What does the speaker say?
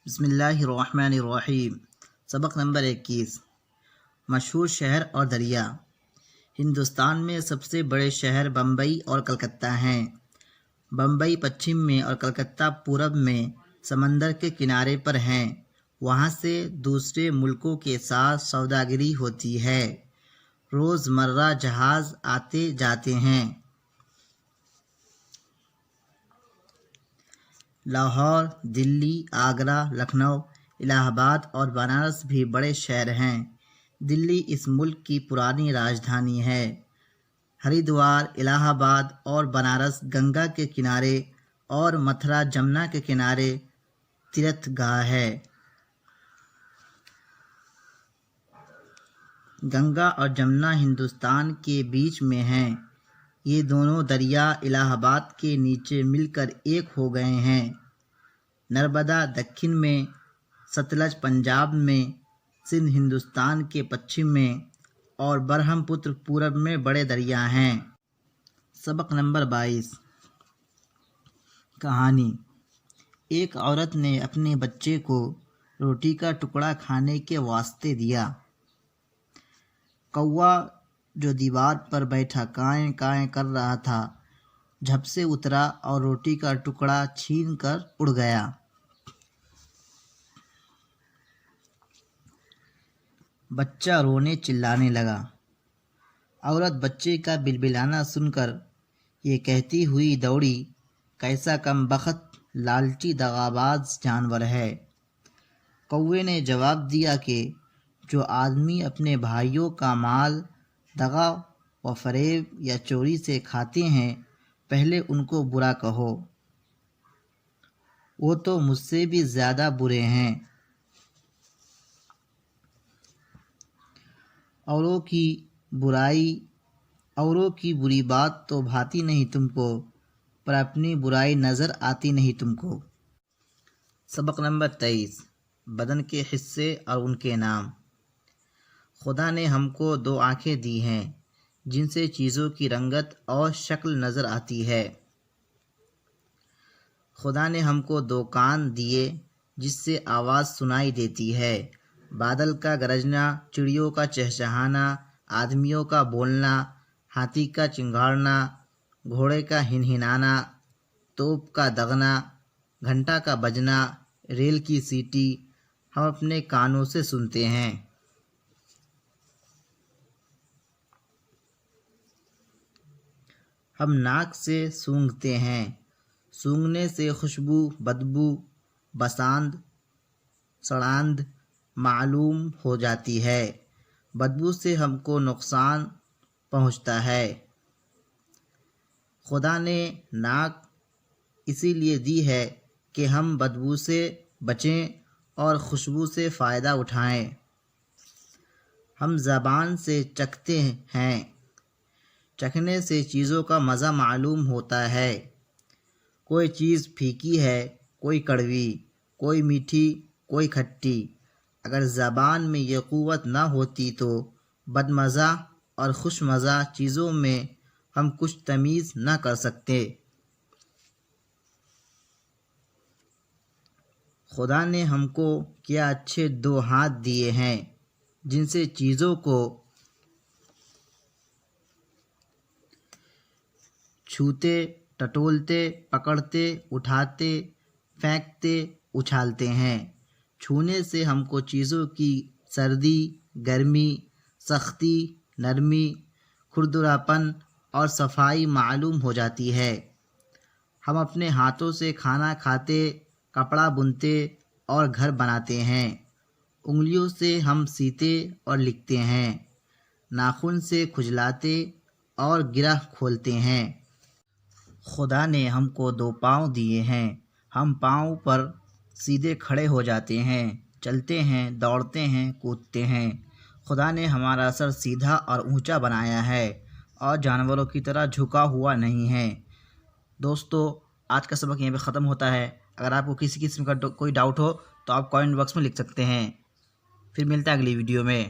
بسم اللہ الرحمن الرحیم۔ سبق نمبر 21۔ مشہور شہر اور دریا۔ ہندوستان میں سب سے بڑے شہر بمبئی اور کلکتہ ہیں۔ بمبئی پچھم میں اور کلکتہ پورب میں سمندر کے کنارے پر ہیں۔ وہاں سے دوسرے ملکوں کے ساتھ سوداگری ہوتی ہے۔ روزمرہ جہاز آتے جاتے ہیں۔ لاہور، دلی، آگرہ، لکھنؤ، الہ آباد اور بنارس بھی بڑے شہر ہیں۔ دلی اس ملک کی پرانی راجدھانی ہے۔ ہریدوار، الہ آباد اور بنارس گنگا کے کنارے اور متھرا جمنا کے کنارے تیرتھ گاہ ہے۔ گنگا اور جمنا ہندوستان کے بیچ میں ہیں۔ یہ دونوں دریا الہ آباد کے نیچے مل کر ایک ہو گئے ہیں۔ نرمدا دکن میں، ستلج پنجاب میں، سندھ ہندوستان کے پچھم میں اور برہم پتر پورب میں بڑے دریا ہیں۔ سبق نمبر 22۔ کہانی۔ ایک عورت نے اپنے بچے کو روٹی کا ٹکڑا کھانے کے واسطے دیا۔ کوا جو دیوار پر بیٹھا کائیں کائیں کر رہا تھا جھپ سے اترا اور روٹی کا ٹکڑا چھین کر اڑ گیا۔ بچہ رونے چلانے لگا۔ عورت بچے کا بلبلانا سن کر یہ کہتی ہوئی دوڑی، کیسا کم بخت لالچی دغاباز جانور ہے۔ کوے نے جواب دیا کہ جو آدمی اپنے بھائیوں کا مال دغا و فریب یا چوری سے کھاتے ہیں، پہلے ان کو برا کہو، وہ تو مجھ سے بھی زیادہ برے ہیں۔ اوروں کی بری بات تو بھاتی نہیں تم کو، پر اپنی برائی نظر آتی نہیں تم کو۔ سبق نمبر 23۔ بدن کے حصے اور ان کے نام۔ خدا نے ہم کو 2 آنکھیں دی ہیں جن سے چیزوں کی رنگت اور شکل نظر آتی ہے۔ خدا نے ہم کو 2 کان دیے جس سے آواز سنائی دیتی ہے۔ بادل کا گرجنا، چڑیوں کا چہچہانا، آدمیوں کا بولنا، ہاتھی کا چنگھاڑنا، گھوڑے کا ہنہنانا، توپ کا دغنا، گھنٹا کا بجنا، ریل کی سیٹی ہم اپنے کانوں سے سنتے ہیں۔ ہم ناک سے سونگھتے ہیں۔ سونگھنے سے خوشبو، بدبو، بساند، سڑاند معلوم ہو جاتی ہے۔ بدبو سے ہم کو نقصان پہنچتا ہے۔ خدا نے ناک اسی لیے دی ہے کہ ہم بدبو سے بچیں اور خوشبو سے فائدہ اٹھائیں۔ ہم زبان سے چکھتے ہیں۔ چکھنے سے چیزوں کا مزہ معلوم ہوتا ہے۔ کوئی چیز پھیکی ہے، کوئی کڑوی، کوئی میٹھی، کوئی کھٹی۔ اگر زبان میں یہ قوت نہ ہوتی تو بدمزہ اور خوش مزہ چیزوں میں ہم کچھ تمیز نہ کر سکتے۔ خدا نے ہم کو کیا اچھے 2 ہاتھ دیے ہیں جن سے چیزوں کو چھوتے، ٹٹولتے، پکڑتے، اٹھاتے، پھینکتے، اچھالتے ہیں۔ چھونے سے ہم کو چیزوں کی سردی، گرمی، سختی، نرمی، کھردراپن اور صفائی معلوم ہو جاتی ہے۔ ہم اپنے ہاتھوں سے کھانا کھاتے، کپڑا بنتے اور گھر بناتے ہیں۔ انگلیوں سے ہم سیتے اور لکھتے ہیں۔ ناخن سے کھجلاتے اور گرہ کھولتے ہیں۔ خدا نے ہم کو 2 پاؤں دیے ہیں۔ ہم پاؤں پر سیدھے کھڑے ہو جاتے ہیں، چلتے ہیں، دوڑتے ہیں، کودتے ہیں۔ خدا نے ہمارا سر سیدھا اور اونچا بنایا ہے اور جانوروں کی طرح جھکا ہوا نہیں ہے۔ دوستو، آج کا سبق یہیں پہ ختم ہوتا ہے۔ اگر آپ کو کسی قسم کا کوئی ڈاؤٹ ہو تو آپ کامنٹ باکس میں لکھ سکتے ہیں۔ پھر ملتا ہے اگلی ویڈیو میں۔